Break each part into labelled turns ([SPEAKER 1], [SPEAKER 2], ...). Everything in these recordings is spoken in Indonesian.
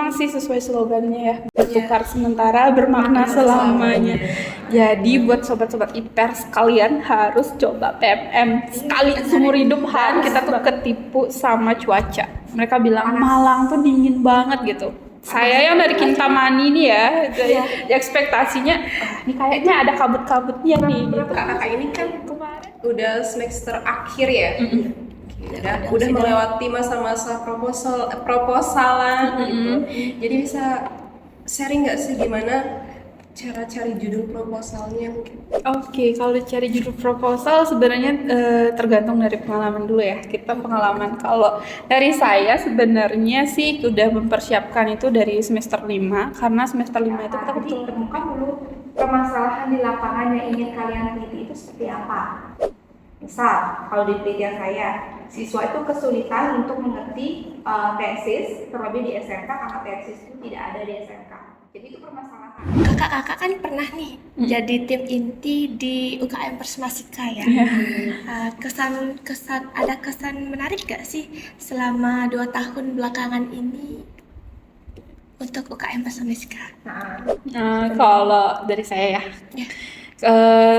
[SPEAKER 1] memang sih sesuai slogannya ya, bertukar sementara bermakna selamanya. Jadi buat sobat-sobat IPER sekalian harus coba PMM sekali seumur hidup. Kita tuh ketipu sama cuaca. Mereka bilang Malang tuh dingin banget gitu. Saya yang dari Kintamani nih ya, ekspektasinya ini kayaknya ada kabut-kabutnya nih gitu.
[SPEAKER 2] Kakak ini kan kemarin udah semester akhir ya. Udah melewati masa-masa proposalan gitu. Jadi bisa sharing nggak sih gimana cara cari judul proposalnya mungkin?
[SPEAKER 1] Oke, kalau cari judul proposal sebenarnya tergantung dari pengalaman dulu ya. Kita pengalaman kalau dari saya sebenarnya sih udah mempersiapkan itu dari semester 5 karena semester 5 itu kita
[SPEAKER 3] Jadi temukan dulu permasalahan di lapangan yang ingin kalian teliti itu seperti apa. Misal, kalau di penelitian saya, siswa itu kesulitan untuk mengerti tesis, terlebih di SMK karena tesis itu tidak ada di SMK. Jadi itu permasalahan.
[SPEAKER 4] Kakak kan pernah nih jadi tim inti di UKM Persmasika ya. Ada kesan menarik gak sih selama 2 tahun belakangan ini untuk UKM Persmasika?
[SPEAKER 1] Kalau dari saya ya.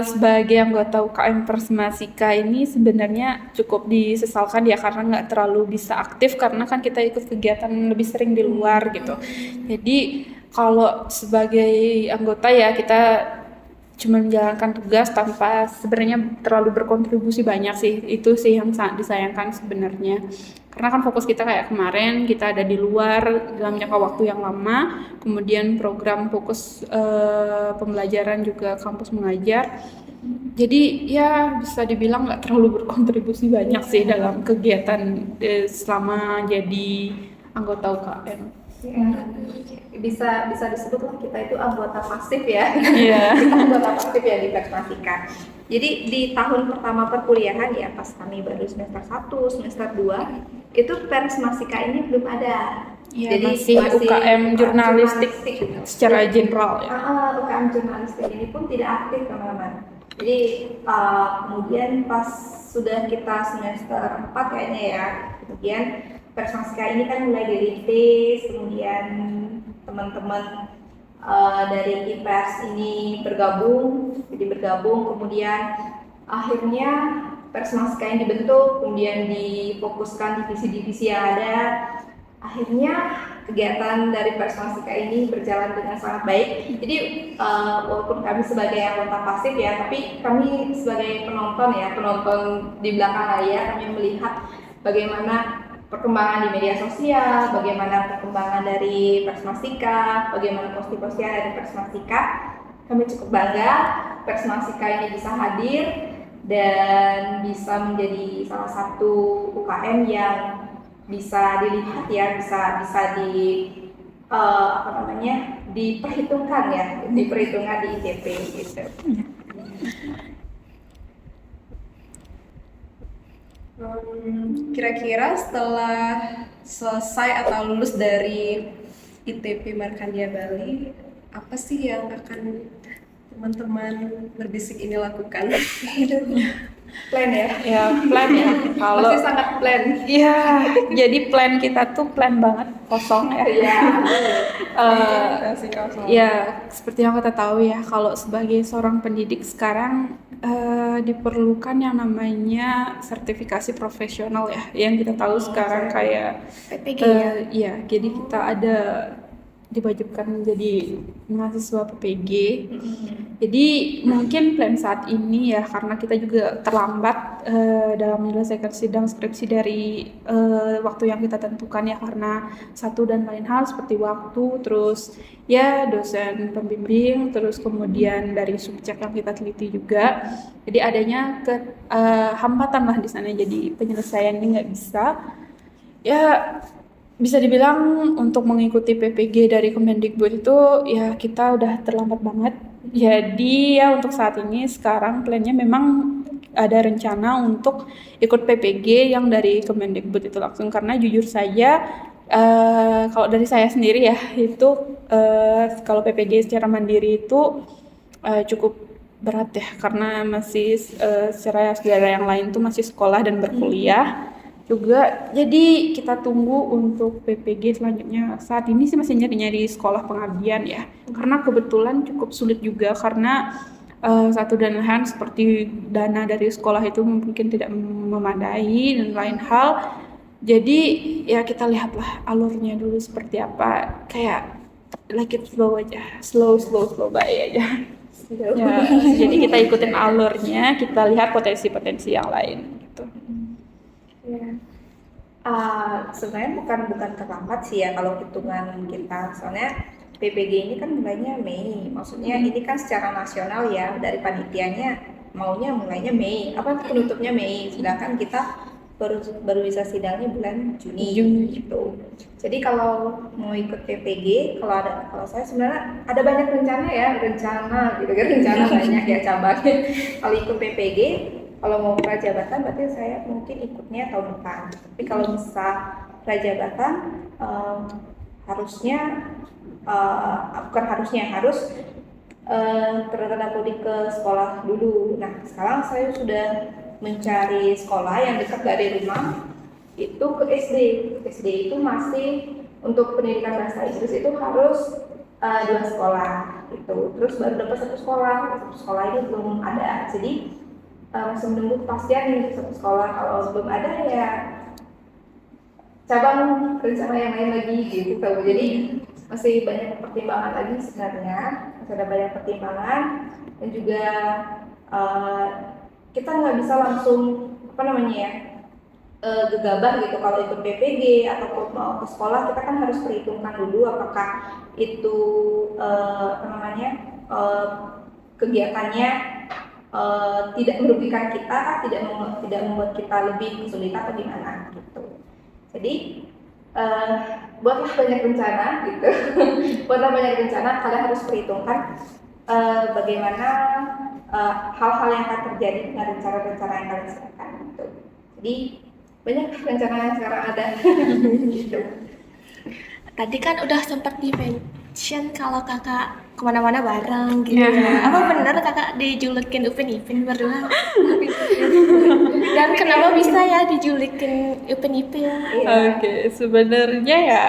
[SPEAKER 1] Sebagai anggota UKM Persmasika ini sebenarnya cukup disesalkan ya karena nggak terlalu bisa aktif karena kan kita ikut kegiatan lebih sering di luar gitu. Jadi kalau sebagai anggota ya kita cuma menjalankan tugas tanpa sebenarnya terlalu berkontribusi banyak sih. Itu sih yang sangat disayangkan sebenarnya. Karena kan fokus kita kayak kemarin kita ada di luar dalam jangka waktu yang lama, kemudian program fokus pembelajaran juga kampus mengajar. Jadi ya bisa dibilang nggak terlalu berkontribusi banyak sih dalam kegiatan selama jadi anggota UKM.
[SPEAKER 3] Bisa disebut kita itu anggota pasif ya.
[SPEAKER 1] Iya.
[SPEAKER 3] Kita anggota pasif ya di Persmasika. Jadi di tahun pertama perkuliahan ya pas kami baru semester 1, semester 2 itu Persmasika ini belum ada.
[SPEAKER 1] Ya,
[SPEAKER 3] Jadi
[SPEAKER 1] masih UKM jurnalistik secara general ya.
[SPEAKER 3] UKM jurnalistik ini pun tidak aktif teman-teman. Jadi kemudian pas sudah kita semester 4 kayaknya ya, kemudian Persmasika ini kan mulai dirintis, kemudian teman-teman dari IPERS ini bergabung, kemudian akhirnya Persmasika ini dibentuk, kemudian difokuskan divisi-divisi yang ada. Akhirnya kegiatan dari Persmasika ini berjalan dengan sangat baik. Jadi walaupun kami sebagai anggota pasif ya, tapi kami sebagai penonton di belakang layar kami melihat bagaimana perkembangan di media sosial, bagaimana perkembangan dari Persmasika, bagaimana posting-postingan dari Persmasika. Kami cukup bangga Persmasika ini bisa hadir dan bisa menjadi salah satu UKM yang bisa dilihat ya, bisa diperhitungkan di ITP gitu.
[SPEAKER 2] Kira-kira setelah selesai atau lulus dari ITP Markandia Bali, apa sih yang akan teman-teman berbisik ini lakukan?
[SPEAKER 3] Plan ya?
[SPEAKER 1] Ya, plan ya. Kalau
[SPEAKER 3] Masih sangat plan.
[SPEAKER 1] Iya, jadi plan kita tuh plan banget kosong ya.
[SPEAKER 3] Iya.
[SPEAKER 1] Ya, seperti yang kita tahu ya, kalau sebagai seorang pendidik sekarang diperlukan yang namanya sertifikasi profesional ya. Yang kita tahu sekarang kayak
[SPEAKER 4] PPG ya.
[SPEAKER 1] Iya, jadi kita ada diwajibkan menjadi mahasiswa PPG. Jadi mungkin plan saat ini ya karena kita juga terlambat dalam menyelesaikan sidang skripsi dari waktu yang kita tentukan ya karena satu dan lain hal seperti waktu, terus ya dosen pembimbing, terus kemudian dari subjek yang kita teliti juga. Jadi adanya hambatan lah di sana. Jadi penyelesaian ini nggak bisa. Ya bisa dibilang untuk mengikuti PPG dari Kemendikbud itu ya kita udah terlambat banget. Jadi ya untuk saat ini sekarang plannya memang ada rencana untuk ikut PPG yang dari Kemendikbud itu langsung karena jujur saja kalau dari saya sendiri ya itu kalau PPG secara mandiri itu cukup berat ya karena masih secara saudara yang lain tuh masih sekolah dan berkuliah. juga. Jadi kita tunggu untuk PPG selanjutnya. Saat ini sih masih nyari-nyari sekolah pengabdian ya, karena kebetulan cukup sulit juga karena satu dan lain seperti dana dari sekolah itu mungkin tidak memadai dan lain hal. Jadi ya kita lihatlah alurnya dulu seperti apa, kayak like it slow aja, slow by aja. Ya, jadi kita ikutin alurnya, kita lihat potensi-potensi yang lain gitu.
[SPEAKER 3] Ya. Sebenarnya bukan terlambat sih ya kalau hitungan kita, soalnya PPG ini kan mulainya Mei, maksudnya ini kan secara nasional ya, dari panitianya maunya mulainya Mei, penutupnya Mei, sedangkan kita baru bisa sidangnya bulan Juni gitu. Jadi kalau mau ikut PPG, kalau saya sebenarnya ada banyak rencana gitu kan, rencana banyak ya cabangnya. Kalau ikut PPG, kalau mau prajabatan berarti saya mungkin ikutnya tahun depan. Tapi kalau bisa prajabatan harus tertanda ke sekolah dulu. Nah, sekarang saya sudah mencari sekolah yang dekat dari rumah itu ke SD. SD itu masih untuk pendidikan bahasa Inggris itu harus 2 sekolah gitu. Terus baru dapat satu sekolah ini belum ada. Jadi masih menunggu kepastian nih satu sekolah. Kalau belum ada ya cabang rencana yang lain lagi gitu. Jadi masih banyak pertimbangan lagi sebenarnya, masih ada banyak pertimbangan dan juga kita nggak bisa langsung gegabah gitu kalau ikut PPG ataupun mau ke sekolah. Kita kan harus perhitungkan dulu apakah itu kegiatannya tidak merugikan kita, tidak membuat kita lebih kesulitan atau gimana gitu. Jadi buatlah banyak rencana gitu. Buatlah banyak rencana, kalian harus perhitungkan bagaimana hal-hal yang akan terjadi dengan rencana-rencana yang kalian siapkan gitu. Jadi banyak rencana yang sekarang ada gitu.
[SPEAKER 4] Tadi kan udah sempat di-mention kalau kakak kemana-mana bareng gitu ya. Apa benar kakak dijulukin Upin Ipin berdua? Dan kenapa bisa ya dijulukin Upin Ipin?
[SPEAKER 1] Oke, sebenarnya ya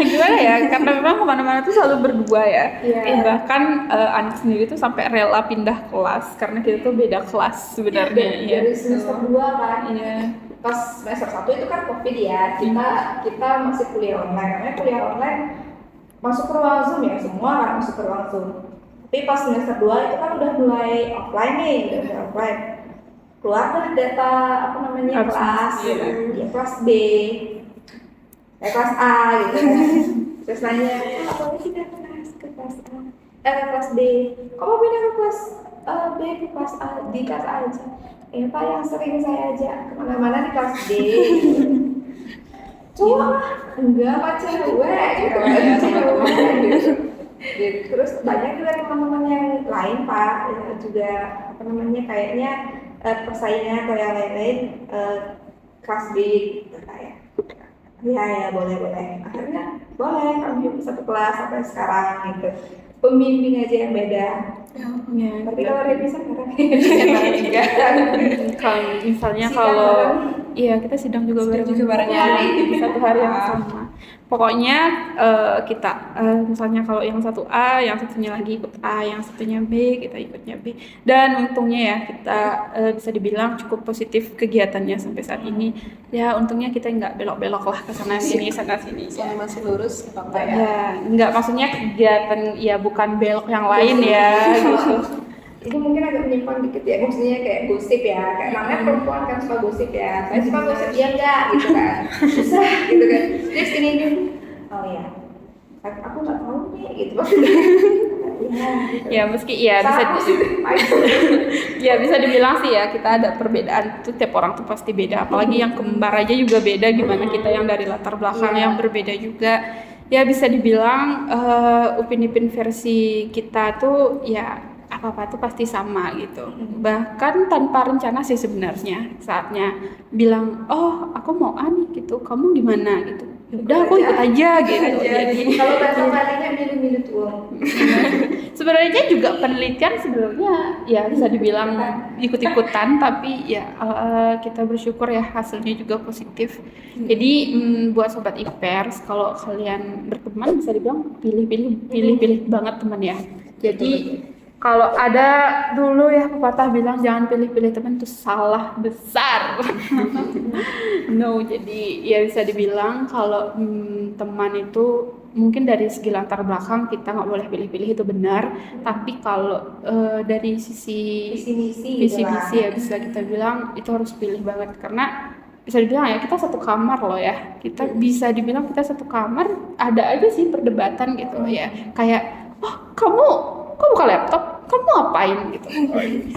[SPEAKER 1] gimana ya, karena memang kemana-mana tuh selalu berdua ya. Bahkan Anik sendiri tuh sampai rela pindah kelas karena kita tuh beda kelas sebenarnya.
[SPEAKER 3] Dari semester 2 kan. Pas semester 1 itu kan COVID ya, kita masih kuliah online. Namanya kuliah online masuk ke ruang Zoom ya, semua kan masuk ke ruang Zoom. Tapi pas semester 2 itu kan udah mulai offline nih, udah offline. Keluarlah data kelas, ya kelas B, kelas A gitu kan. Terus nanya, apa pindah ke kelas A? Kelas B. Kok mau pindah ke kelas B ke kelas A? Di kelas A aja. Pak yang sering saya ajak kemana-mana di kelas D. Cuma enggak Pak cewek gitu. Terus banyak juga teman-teman yang lain Pak juga kayaknya persaingan atau yang lain-lain kelas B gitu kayak. Ya boleh. Akhirnya boleh kami satu kelas sampai sekarang gitu. Pembimbing aja yang beda. Tapi kalau revisi sekarang enggak.
[SPEAKER 1] Kalau misalnya iya kita sidang juga bareng di satu hari yang sama. Pokoknya kita misalnya kalau yang satu A, yang satunya lagi ikut A, yang satunya B, kita ikutnya B. Dan untungnya ya kita bisa dibilang cukup positif kegiatannya sampai saat ini. Ya untungnya kita nggak belok-belok lah ke sana sini.
[SPEAKER 2] Soalnya masih lurus apa ya?
[SPEAKER 1] Ya nggak, maksudnya kegiatan ya bukan belok yang lain ya gitu.
[SPEAKER 3] Ini mungkin agak menyimpang dikit ya, maksudnya kayak gosip ya, kayak namanya perempuan kan suka gosip ya, saya suka gosip dia enggak gitu kan, susah gitu kan, terus ini oh ya, aku nggak tahu nih gitu maksudnya.
[SPEAKER 1] Ya meski ya bisa dibilang sih ya kita ada perbedaan tuh, tiap orang tuh pasti beda, apalagi yang kembar aja juga beda, gimana kita yang dari latar belakang yang berbeda juga. Ya bisa dibilang Upin Ipin versi kita tuh ya apa-apa tuh pasti sama gitu. Bahkan tanpa rencana sih sebenarnya, saatnya bilang oh aku mau A nih gitu, kamu gimana gitu, ya udah aku ikut aja gitu.
[SPEAKER 3] Jadi kalau bahasa palingnya milih-milih tuh
[SPEAKER 1] Sebenarnya juga penelitian sebenarnya ya bisa dibilang ikut-ikutan, tapi ya kita bersyukur ya hasilnya juga positif. Jadi buat sobat IPers, kalau kalian berteman bisa dibilang pilih-pilih banget teman ya. Jadi kalau ada dulu ya pepatah bilang jangan pilih-pilih teman, itu salah besar. No, jadi ya bisa dibilang kalau teman itu mungkin dari segi latar belakang kita nggak boleh pilih-pilih, itu benar. Tapi kalau dari sisi
[SPEAKER 3] Visi-misi
[SPEAKER 1] ya bisa kita bilang itu harus pilih banget, karena bisa dibilang ya kita satu kamar loh ya. Kita bisa dibilang kita satu kamar, ada aja sih perdebatan gitu ya. Kayak, oh kamu buka laptop, kamu ngapain gitu.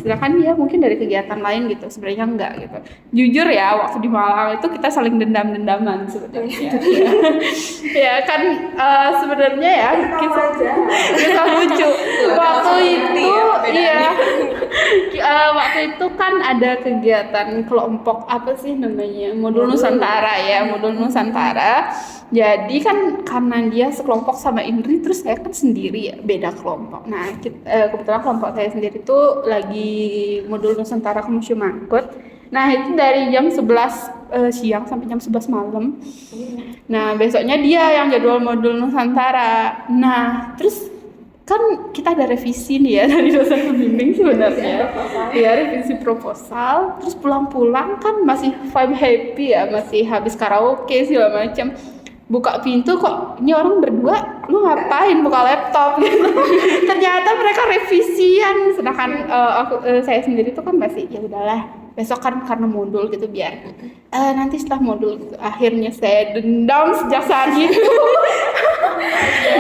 [SPEAKER 1] Sedangkan dia mungkin dari kegiatan lain gitu, sebenarnya enggak gitu. Jujur ya, waktu di Malang itu kita saling dendam-dendaman sebenarnya. Ya kan sebenarnya ya kita lucu. Waktu itu waktu itu kan ada kegiatan kelompok apa sih namanya, modul Nusantara ya, modul Nusantara. Jadi kan karena dia sekelompok sama Indri, terus saya kan sendiri ya, beda kelompok. Nah kebetulan kelompok saya sendiri tuh lagi modul Nusantara ke Museum Angkut. Nah itu dari jam 11 siang sampai jam 11 malam. Nah besoknya dia yang jadwal modul Nusantara. Nah terus kan kita ada revisi nih ya dari dosen pembimbing sebenarnya. Ya revisi proposal. Terus pulang-pulang kan masih vibe happy ya, masih habis karaoke segala macam. Buka pintu kok ini orang berdua, lu ngapain buka laptop gitu. Ternyata mereka revisian, sedangkan saya sendiri tuh kan masih ya udahlah, besok kan karena modul gitu biar nanti setelah modul gitu. Akhirnya saya dendam sejak saat itu.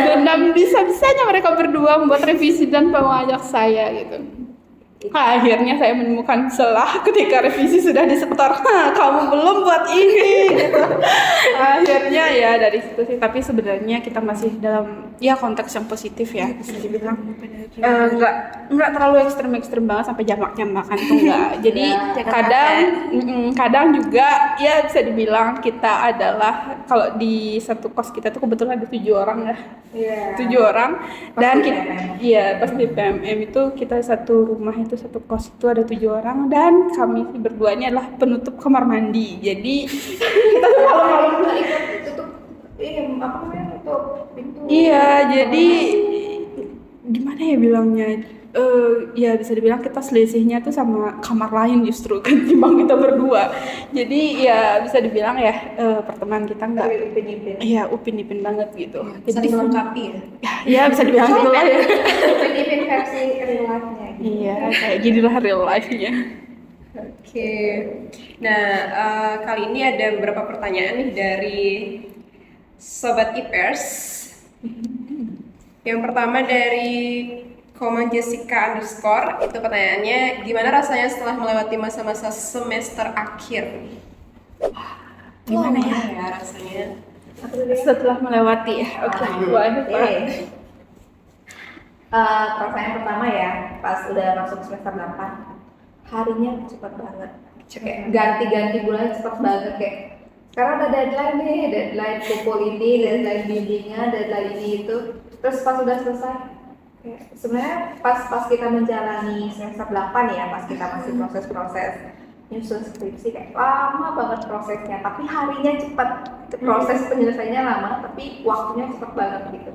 [SPEAKER 1] Dendam bisa-bisanya mereka berdua membuat revisi dan mengajak saya gitu. Akhirnya saya menemukan celah ketika revisi sudah disetor. Kamu belum buat ini gitu. Akhirnya ya dari situ sih, tapi sebenarnya kita masih dalam ya konteks yang positif ya, bisa dibilang. Enggak terlalu ekstrem banget sampai jamak-jamakan tuh enggak. Jadi kadang juga ya bisa dibilang kita adalah, kalau di satu kos kita tuh kebetulan ada 7 orang ya. 7 orang dan kita pas di PMM itu kita satu rumah itu satu kos itu ada 7 orang, dan kami berdua ini adalah penutup kamar mandi. Jadi kita tuh malam-malam
[SPEAKER 3] tutup tutup pintu.
[SPEAKER 1] Iya, jadi gimana ya bilangnya? Ya bisa dibilang kita selisihnya tuh sama kamar lain justru ketimbang kita berdua. Jadi ya bisa dibilang ya pertemanan kita enggak upin-ipin banget gitu.
[SPEAKER 2] Saling melengkapi ya.
[SPEAKER 1] Ya bisa dibilang gitu lah ya.
[SPEAKER 3] Upin-ipin versi real life-nya gitu.
[SPEAKER 1] Iya, kayak ginilah real life-nya.
[SPEAKER 2] Oke. Nah, kali ini ada beberapa pertanyaan nih dari Sobat IPers. Yang pertama dari Koma Jessica _ itu pertanyaannya, gimana rasanya setelah melewati masa-masa semester akhir?
[SPEAKER 1] Gimana ya
[SPEAKER 2] rasanya?
[SPEAKER 1] Setelah melewati ya. Oke.
[SPEAKER 3] Perasaan pertama ya, pas udah masuk semester 8, harinya cepat banget. Kayak ganti-ganti bulan cepat banget, kayak sekarang ada deadline nih, deadline kumpul ini, deadline bimbingan, deadline ini itu. Terus pas udah selesai, sebenarnya pas kita menjalani semester 8 ya, pas kita masih proses nyusun skripsi, kayak lama banget prosesnya, tapi harinya cepat. Proses penyelesaiannya lama, tapi waktunya cepat banget gitu.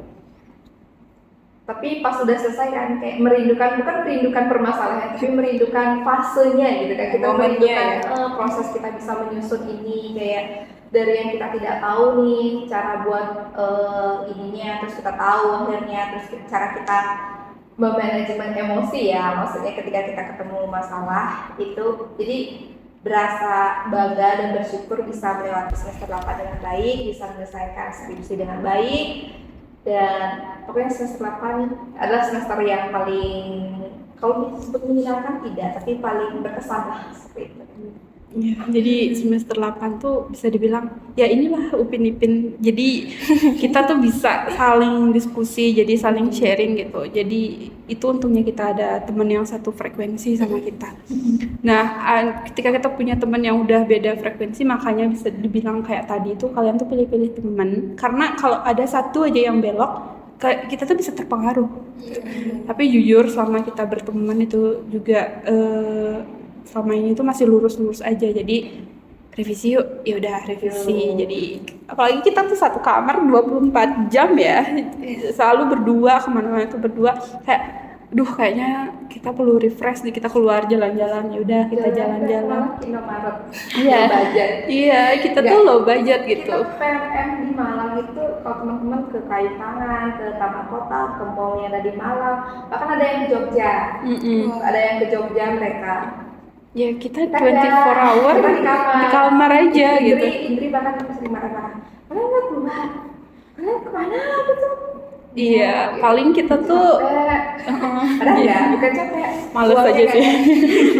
[SPEAKER 3] Tapi pas sudah selesai kan kayak merindukan, bukan merindukan permasalahan, tapi merindukan fasenya gitu kan. Kita merindukan proses kita bisa menyusun ini, kayak dari yang kita tidak tahu nih cara buat ininya, terus kita tahu akhirnya, terus cara kita memanajemen emosi ya, maksudnya ketika kita ketemu masalah itu, jadi berasa bangga dan bersyukur bisa melewati semester 8 dengan baik, bisa menyelesaikan skripsi dengan baik. Dan pokoknya semester 8 adalah semester yang paling, kalau disebut menyenangkan tidak, tapi paling berkesan lah seperti itu.
[SPEAKER 1] Ya, jadi semester 8 tuh bisa dibilang ya inilah upin-ipin. Jadi kita tuh bisa saling diskusi, jadi saling sharing gitu. Jadi itu untungnya kita ada teman yang satu frekuensi sama kita. Nah, ketika kita punya teman yang udah beda frekuensi, makanya bisa dibilang kayak tadi itu kalian tuh pilih-pilih teman. Karena kalau ada satu aja yang belok, kita tuh bisa terpengaruh. Tapi jujur selama kita berteman itu juga selama ini tuh masih lurus-lurus aja. Jadi revisi yuk, ya udah revisi. Jadi apalagi kita tuh satu kamar 24 jam ya, selalu berdua, kemana-mana tuh berdua. Kayak kayaknya kita perlu refresh nih, kita keluar jalan-jalan. Ya udah kita jalan-jalan.
[SPEAKER 3] Indomaret.
[SPEAKER 1] Iya, iya, kita tuh low budget gitu.
[SPEAKER 3] Kita PMM di Malang itu kalau teman-teman ke Kayu Tangan, ke Taman Kota, ke mall yang ada di Malang, bahkan ada yang ke Jogja. Ada yang ke Jogja mereka.
[SPEAKER 1] Ya kita 24 hour
[SPEAKER 3] Kita
[SPEAKER 1] di kamar aja gitu.
[SPEAKER 3] Indri bahkan sering marah-marah. Kalian nggak keluar? Kalian kemana gitu?
[SPEAKER 1] Iya, paling kita tuh
[SPEAKER 3] Ada ya, bukan capek.
[SPEAKER 1] males
[SPEAKER 3] Keluarnya
[SPEAKER 1] aja sih.
[SPEAKER 3] kan.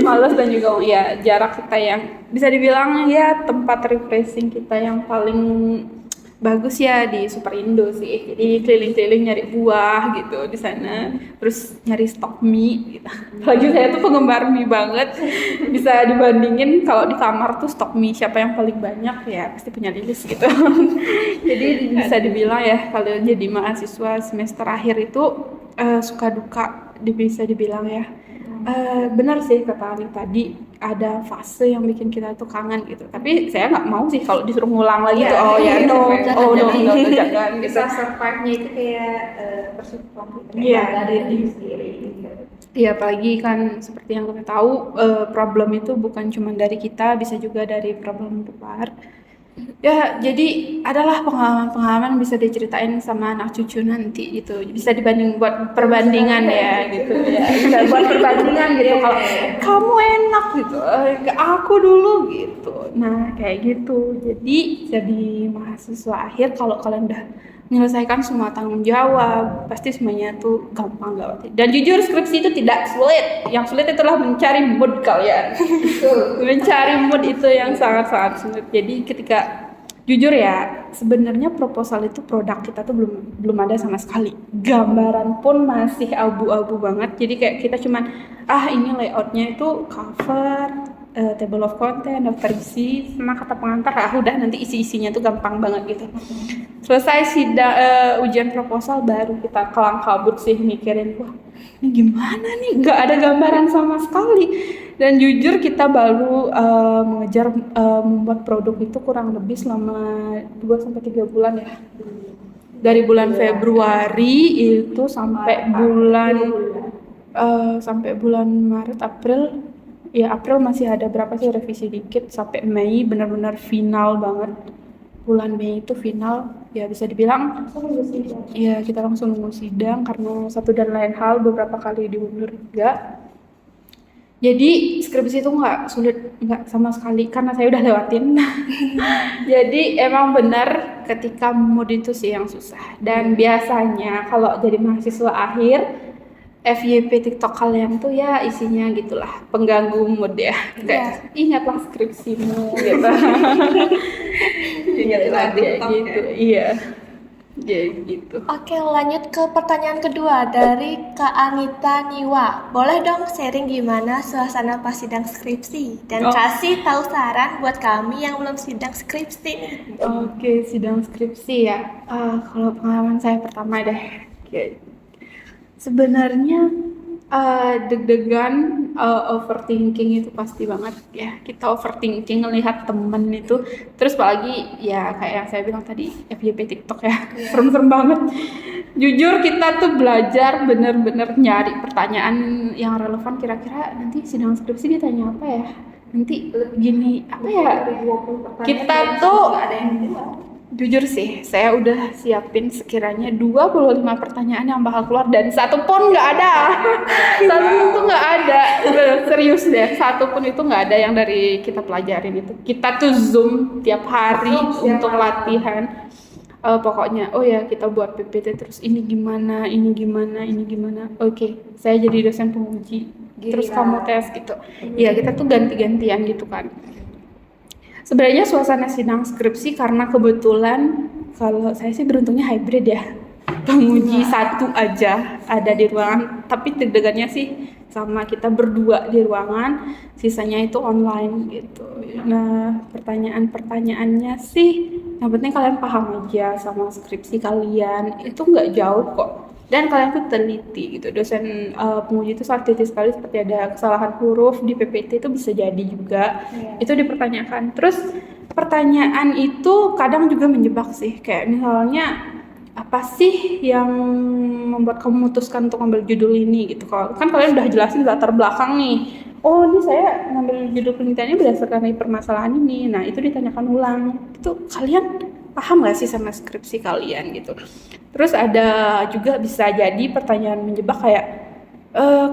[SPEAKER 1] Males dan juga ya jarak kita yang bisa dibilang ya tempat refreshing kita yang paling bagus ya di Super Indo sih. Jadi keliling-keliling nyari buah gitu di sana, terus nyari stok mie gitu. Apalagi saya tuh penggemar mie banget. Bisa dibandingin kalau di kamar tuh stok mie siapa yang paling banyak ya pasti punya Lilis gitu. Jadi bisa dibilang ya kalau jadi mahasiswa semester akhir itu suka duka bisa dibilang ya. Benar sih kata Ani tadi, ada fase yang bikin kita tuh kangen gitu. Tapi saya nggak mau sih kalau disuruh ngulang lagi tuh. Oh ya no, jangan gitu.
[SPEAKER 3] Bisa survive-nya itu kayak bersyukur gitu.
[SPEAKER 1] Iya.
[SPEAKER 3] Dari diri sendiri. Gitu.
[SPEAKER 1] Iya, apalagi kan seperti yang kita tahu problem itu bukan cuma dari kita, bisa juga dari problem luar. Ya, jadi adalah pengalaman-pengalaman bisa diceritain sama anak cucu nanti gitu. Bisa buat perbandingan ya gitu ya. Bisa buat perbandingan gitu. Kalau kamu enak gitu, aku dulu gitu. Nah, kayak gitu. Jadi mahasiswa akhir kalau kalian udah menyelesaikan semua tanggung jawab, pasti semuanya tuh gampang banget. Dan jujur skripsi itu tidak sulit. Yang sulit itulah mencari mood kalian. Mencari mood itu yang sangat-sangat sulit. Jadi ketika jujur ya, sebenarnya proposal itu produk kita tuh belum ada sama sekali. Gambaran pun masih abu-abu banget. Jadi kayak kita cuman ini layoutnya itu cover, table of content, daftar isi, sama kata pengantar. Udah nanti isi-isinya tuh gampang banget gitu. Selesai ujian proposal baru kita kelang kabut sih mikirin, wah ini gimana nih, nggak ada gambaran sama sekali. Dan jujur kita baru mengejar membuat produk itu kurang lebih selama 2-3 bulan ya. Dari bulan Februari itu sampai bulan Maret, April. Ya April masih ada berapa sih revisi dikit, sampai Mei benar-benar final banget. Bulan Mei itu final, ya bisa dibilang ya kita langsung nunggu sidang karena satu dan lain hal beberapa kali diundur juga. Jadi skripsi itu nggak sulit, nggak sama sekali karena saya udah lewatin. Jadi emang benar ketika mood itu sih yang susah. Dan biasanya kalau jadi mahasiswa akhir FYP TikTok kalian tuh ya isinya gitulah, pengganggu mood ya. Kayak ingatlah skripsimu gitu. Ingatlah dia gitu. Iya. Ya gitu.
[SPEAKER 4] Oke, lanjut ke pertanyaan kedua dari Kak Anita Niwa. Boleh dong sharing gimana suasana pas sidang skripsi dan kasih tahu saran buat kami yang belum sidang skripsi nih.
[SPEAKER 1] Oke, sidang skripsi ya. Kalau pengalaman saya pertama deh. Sebenarnya deg-degan, overthinking itu pasti banget ya. Kita overthinking ngelihat temen itu, terus apalagi ya kayak yang saya bilang tadi FYP TikTok ya, serem-serem banget. Jujur kita tuh belajar bener-bener nyari pertanyaan yang relevan, kira-kira nanti sidang skripsi ditanya apa ya, nanti gini apa ya. Kita tuh jujur sih, saya udah siapin sekiranya 25 pertanyaan yang bakal keluar dan satu pun nggak ada. Satu pun tuh nggak ada. Serius deh, satu pun itu nggak ada yang dari kita pelajarin itu. Kita tuh Zoom tiap hari untuk latihan. Pokoknya, kita buat PPT terus ini gimana. Oke, saya jadi dosen penguji. Terus kamu tes gitu. Iya, kita tuh ganti-gantian gitu kan. Sebenarnya suasana sidang skripsi karena kebetulan kalau saya sih beruntungnya hybrid ya, penguji satu aja ada di ruangan, tapi deg-degannya sih sama kita berdua di ruangan, sisanya itu online gitu. Nah pertanyaannya sih yang penting kalian paham aja sama skripsi kalian, itu nggak jauh kok. dan kalian tuh teliti gitu. Dosen penguji itu sangat teliti sekali, seperti ada kesalahan huruf di PPT itu bisa jadi juga. Itu dipertanyakan. Terus pertanyaan itu kadang juga menjebak sih, kayak misalnya apa sih yang membuat kamu memutuskan untuk ngambil judul ini gitu. Kalau kan kalian udah jelasin latar belakang nih, oh ini saya ngambil judul penelitiannya berdasarkan dari permasalahan ini. Nah itu ditanyakan ulang, itu kalian paham gak sih sama skripsi kalian gitu. Terus ada juga bisa jadi pertanyaan menjebak kayak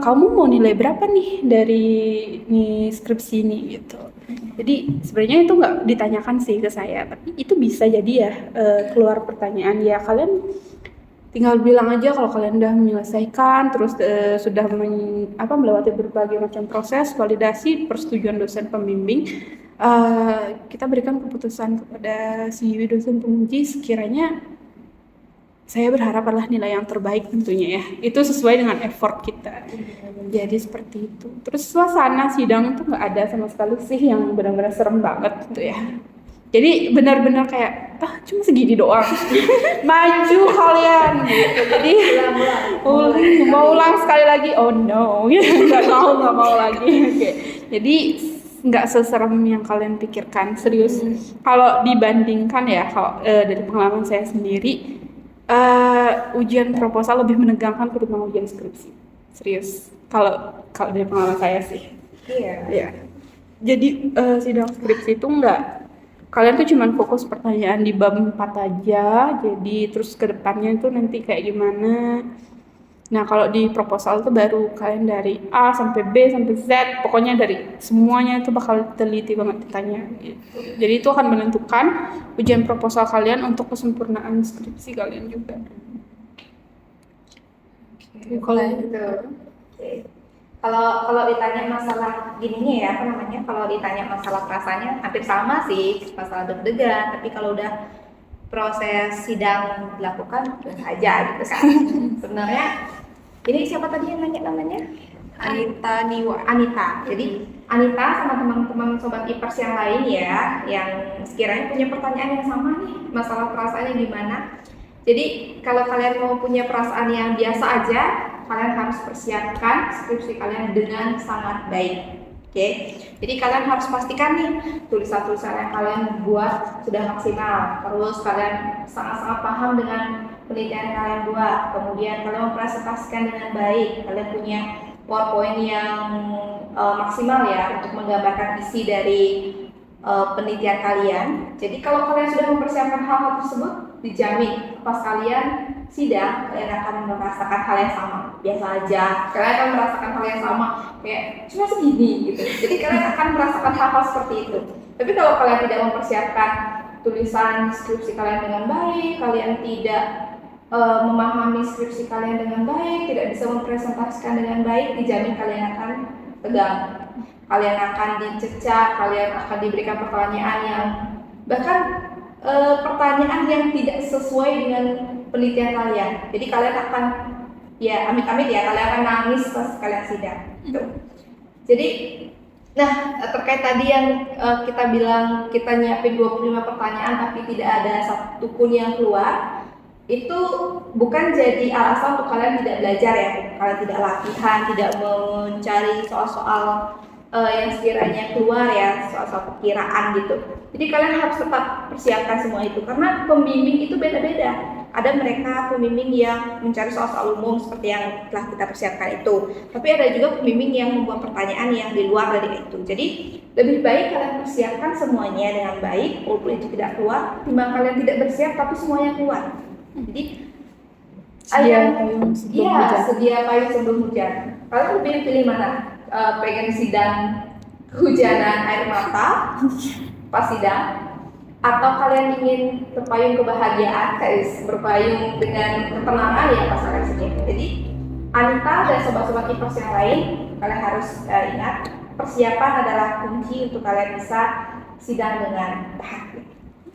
[SPEAKER 1] kamu mau nilai berapa nih dari nih skripsi ini gitu. Jadi sebenarnya itu nggak ditanyakan sih ke saya, tapi itu bisa jadi ya keluar pertanyaan. Ya kalian tinggal bilang aja kalau kalian udah menyelesaikan, terus sudah melewati berbagai macam proses validasi persetujuan dosen pembimbing. Kita berikan keputusan kepada si dosen penguji, sekiranya saya berharap adalah nilai yang terbaik tentunya ya. Itu sesuai dengan effort kita. Jadi seperti itu. Terus suasana sidang tuh nggak ada sama sekali sih yang benar-benar serem banget gitu ya. Jadi benar-benar kayak cuma segini doang. Maju kalian gitu. Jadi mau ulang sekali lagi. Oh no, nggak mau lagi. Okay. Jadi nggak seserem yang kalian pikirkan, serius. Kalau dibandingkan ya, kalau dari pengalaman saya sendiri, ujian proposal lebih menegangkan ketimbang ujian skripsi, serius. Kalau dari pengalaman saya sih. Iya. Jadi sidang skripsi itu kalian tuh cuman fokus pertanyaan di bab 4 aja. Jadi terus ke depannya itu nanti kayak gimana. Nah kalau di proposal itu baru kalian dari A sampai B sampai Z, pokoknya dari semuanya itu bakal teliti banget ditanya gitu. Jadi itu akan menentukan ujian proposal kalian untuk kesempurnaan skripsi kalian juga.
[SPEAKER 3] Kalau gitu. Kalau ditanya masalah gininya ya, kalau ditanya masalah rasanya hampir sama sih, masalah deg-degan, tapi kalau udah proses sidang dilakukan aja gitu kan. Sebenarnya ini siapa tadi yang nanya namanya?
[SPEAKER 2] Anita Niwa.
[SPEAKER 3] Anita. Jadi Anita sama teman-teman sobat Ipers yang lain ya, yang sekiranya punya pertanyaan yang sama nih, masalah perasaannya gimana. Jadi kalau kalian mau punya perasaan yang biasa aja, kalian harus persiapkan skripsi kalian dengan sangat baik. Oke. Jadi kalian harus pastikan nih tulisan-tulisan yang kalian buat sudah maksimal. Terus kalian sangat-sangat paham dengan penelitian yang kalian buat. Kemudian kalian mempresentasikan dengan baik. Kalian punya PowerPoint yang maksimal ya untuk menggambarkan isi dari penelitian kalian. Jadi kalau kalian sudah mempersiapkan hal-hal tersebut, dijamin pas kalian sidang kalian akan merasakan hal yang sama. Biasa aja, kalian akan merasakan hal yang sama, kayak cuma segini gitu. Jadi kalian akan merasakan hal-hal seperti itu. Tapi kalau kalian tidak mempersiapkan tulisan skripsi kalian dengan baik, kalian tidak memahami skripsi kalian dengan baik, tidak bisa mempresentasikan dengan baik, dijamin kalian akan tegang. Kalian akan dicecak, kalian akan diberikan pertanyaan yang bahkan pertanyaan yang tidak sesuai dengan penelitian kalian. Jadi kalian akan ya amit-amit ya, kalian akan nangis pas kalian sidang. Gitu. Jadi terkait tadi yang kita bilang kita nyiapin 25 pertanyaan tapi tidak ada satu pun yang keluar, itu bukan jadi alasan untuk kalian tidak belajar ya, kalian tidak latihan, tidak mencari soal-soal yang sekiranya keluar ya, soal-soal perkiraan gitu. Jadi kalian harus tetap persiapkan semua itu, karena pembimbing itu beda-beda. Ada mereka pembimbing yang mencari soal-soal umum seperti yang telah kita persiapkan itu, tapi ada juga pembimbing yang membuat pertanyaan yang di luar dari itu. Jadi lebih baik kalian persiapkan semuanya dengan baik, walaupun itu tidak keluar, timbang kalian tidak bersiap tapi semuanya keluar. Jadi
[SPEAKER 1] sedia payung sebelum hujan.
[SPEAKER 3] Sedia payung sebelum hujan. Kalian lebih pilih mana? Pengen sidang kehujanan air mata pas sidang, atau kalian ingin berpayung kebahagiaan, guys, berpayung dengan ketenangan ya pas kalian sidang. Jadi Anita dan sobat-sobat Ipers yang lain, kalian harus ingat, persiapan adalah kunci untuk kalian bisa sidang dengan bahagia.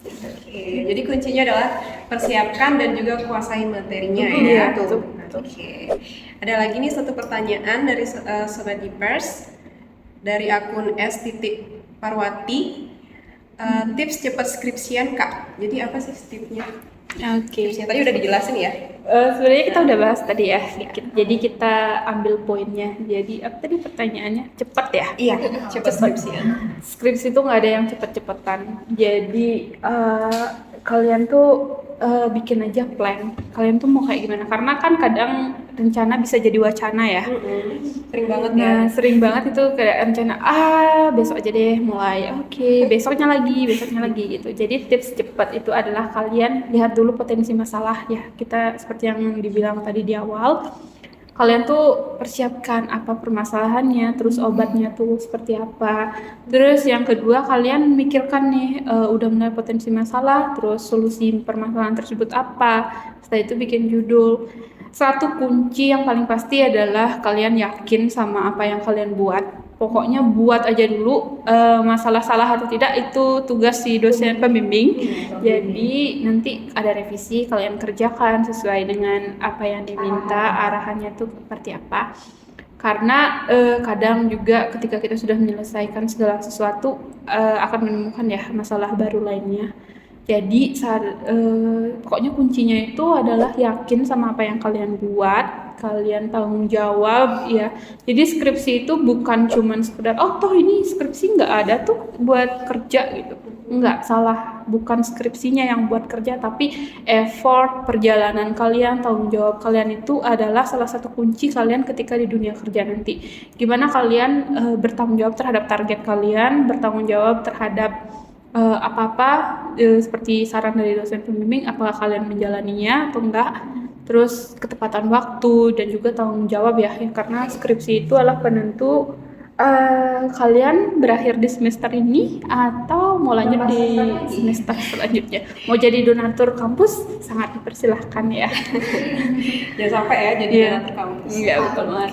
[SPEAKER 2] Oke, jadi kuncinya adalah persiapkan dan juga kuasai materinya
[SPEAKER 1] Iya,
[SPEAKER 2] ya.
[SPEAKER 1] betul.
[SPEAKER 2] Oke. Ada lagi nih satu pertanyaan dari Sobat Ipers dari akun S.Parwati. Tips cepat skripsian Kak. Jadi apa sih tipsnya?
[SPEAKER 1] Oke.
[SPEAKER 2] Tipsnya tadi udah dijelasin ya.
[SPEAKER 1] Sebenarnya kita udah bahas tadi ya sedikit. Jadi kita ambil poinnya. Jadi apa tadi pertanyaannya? Cepat ya?
[SPEAKER 2] Iya, cepat skripsian.
[SPEAKER 1] Skripsi itu nggak ada yang cepet-cepetan. Jadi kalian tuh bikin aja plan. Kalian tuh mau kayak gimana? Karena kan kadang rencana bisa jadi wacana ya.
[SPEAKER 2] Sering banget ya.
[SPEAKER 1] Nah, sering banget itu kayak rencana, besok aja deh mulai. Oke, besoknya lagi gitu. Jadi tips cepat itu adalah kalian lihat dulu potensi masalah ya. Kita seperti yang dibilang tadi di awal, kalian tuh persiapkan apa permasalahannya, terus obatnya tuh seperti apa. Terus yang kedua, kalian mikirkan nih, udah mulai potensi masalah, terus solusi permasalahan tersebut apa. Setelah itu bikin judul. Satu kunci yang paling pasti adalah kalian yakin sama apa yang kalian buat. Pokoknya buat aja dulu, masalah salah atau tidak itu tugas si dosen pembimbing. Jadi nanti ada revisi, kalian kerjakan sesuai dengan apa yang diminta, arahannya tuh seperti apa. Karena kadang juga ketika kita sudah menyelesaikan segala sesuatu akan menemukan ya masalah baru lainnya. Jadi pokoknya kuncinya itu adalah yakin sama apa yang kalian buat, kalian tanggung jawab ya. Jadi skripsi itu bukan cuman sekedar toh ini skripsi nggak ada tuh buat kerja gitu. Nggak, salah, bukan skripsinya yang buat kerja, tapi effort, perjalanan kalian, tanggung jawab kalian itu adalah salah satu kunci kalian ketika di dunia kerja nanti. Gimana kalian bertanggung jawab terhadap target kalian, bertanggung jawab terhadap apa-apa seperti saran dari dosen pembimbing, apakah kalian menjalaninya atau enggak, terus ketepatan waktu dan juga tanggung jawab ya, karena skripsi itu adalah penentu kalian berakhir di semester ini atau mau lanjut di semester selanjutnya. Mau jadi donatur kampus sangat dipersilahkan ya.
[SPEAKER 2] Jangan sampai ya jadi donatur kampus.
[SPEAKER 1] Iya, betul banget.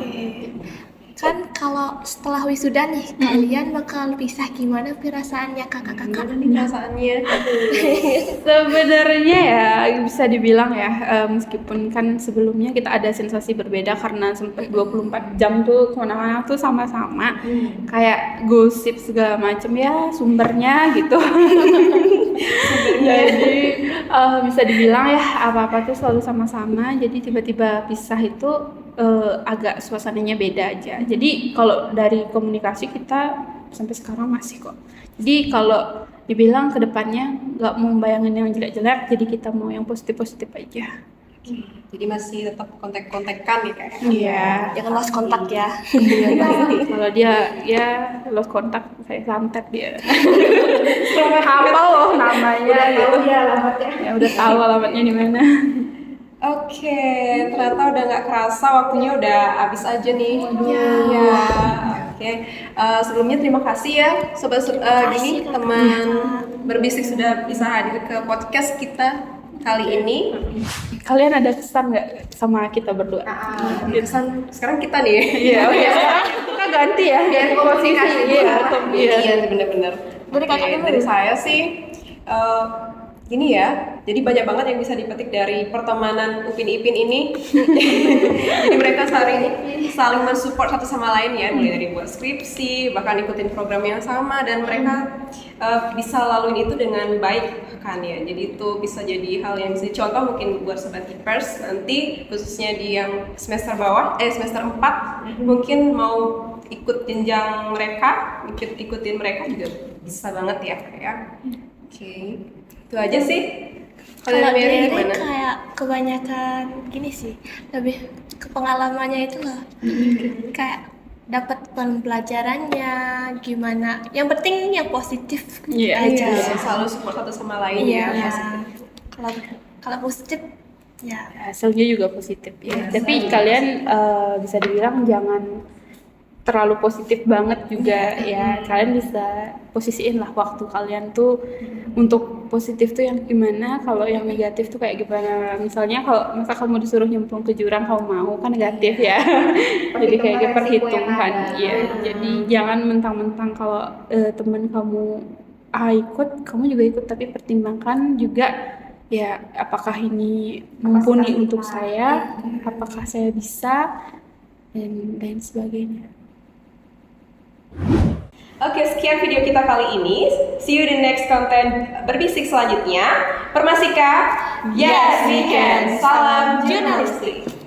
[SPEAKER 4] Kan kalau setelah wisuda nih, kalian bakal pisah, gimana perasaannya kakak-kakak?
[SPEAKER 2] Gimana nih perasaannya?
[SPEAKER 1] Sebenarnya ya bisa dibilang ya, meskipun kan sebelumnya kita ada sensasi berbeda karena sempat 24 jam tuh kemana-mana tuh sama-sama, kayak gosip segala macem ya sumbernya gitu. Jadi bisa dibilang ya apa-apa tuh selalu sama-sama, jadi tiba-tiba pisah itu agak suasananya beda aja. Jadi kalau dari komunikasi kita sampai sekarang masih kok. Jadi kalau dibilang ke depannya nggak mau bayangin yang jelek-jelek, jadi kita mau yang positif-positif aja.
[SPEAKER 2] Jadi masih tetap kontak-kontakan ya kayak.
[SPEAKER 1] Iya.
[SPEAKER 4] Jangan lost kontak ya.
[SPEAKER 1] Kalau dia ya lost kontak, saya santet dia. Hafal loh namanya gitu. Ya udah tahu alamatnya di mana.
[SPEAKER 2] Oke, ternyata udah nggak kerasa waktunya udah habis aja nih. Ya, oke. Sebelumnya terima kasih ya sobat gini teman berbisik sudah bisa hadir ke podcast kita kali ini.
[SPEAKER 1] Kalian ada kesan nggak sama kita berdua?
[SPEAKER 2] Kesan sekarang kita nih.
[SPEAKER 1] Iya, sekarang kita ganti ya.
[SPEAKER 3] Biar komunikasi
[SPEAKER 2] Iya, benar-benar.
[SPEAKER 4] Dari kakak dulu.
[SPEAKER 2] Dari saya sih gini ya, jadi banyak banget yang bisa dipetik dari pertemanan Upin Ipin ini. Jadi mereka saling mensupport satu sama lain ya, mulai dari buat skripsi, bahkan ikutin program yang sama, dan mereka bisa laluin itu dengan baik kan ya. Jadi itu bisa jadi hal yang bisa contoh mungkin buat sobat Keepers nanti, khususnya di yang semester bawah, semester 4 mungkin mau ikut jenjang mereka, ikutin mereka juga bisa banget ya kayak. Oke. Itu aja sih.
[SPEAKER 4] Kalau
[SPEAKER 2] Mary
[SPEAKER 4] dari
[SPEAKER 2] gimana?
[SPEAKER 4] kayak kebanyakan gini sih, lebih ke pengalamannya itu loh. Kayak dapat pelajarannya gimana. Yang penting yang positif
[SPEAKER 1] Iya,
[SPEAKER 4] aja.
[SPEAKER 2] Iya, selalu support satu sama lain
[SPEAKER 4] Iya.
[SPEAKER 2] ya.
[SPEAKER 4] Kalau positif ya.
[SPEAKER 1] Hasilnya juga positif ya. Tapi kalian bisa dibilang jangan terlalu positif banget juga ya. Kalian bisa posisiin lah waktu kalian tuh untuk positif tuh yang gimana, kalau yang negatif tuh kayak gimana. Misalnya kalau masa kamu disuruh nyemplung ke jurang kamu mau, kan negatif ya. Jadi kayak perhitungan ya. Jadi jangan mentang-mentang kalau teman kamu ikut, kamu juga ikut, tapi pertimbangkan juga ya apakah ini mumpuni untuk saya, apakah saya bisa, dan lain sebagainya.
[SPEAKER 2] Oke, sekian video kita kali ini. See you di next content berbisik selanjutnya. Permasika, Yes, we can. Salam jurnalistik.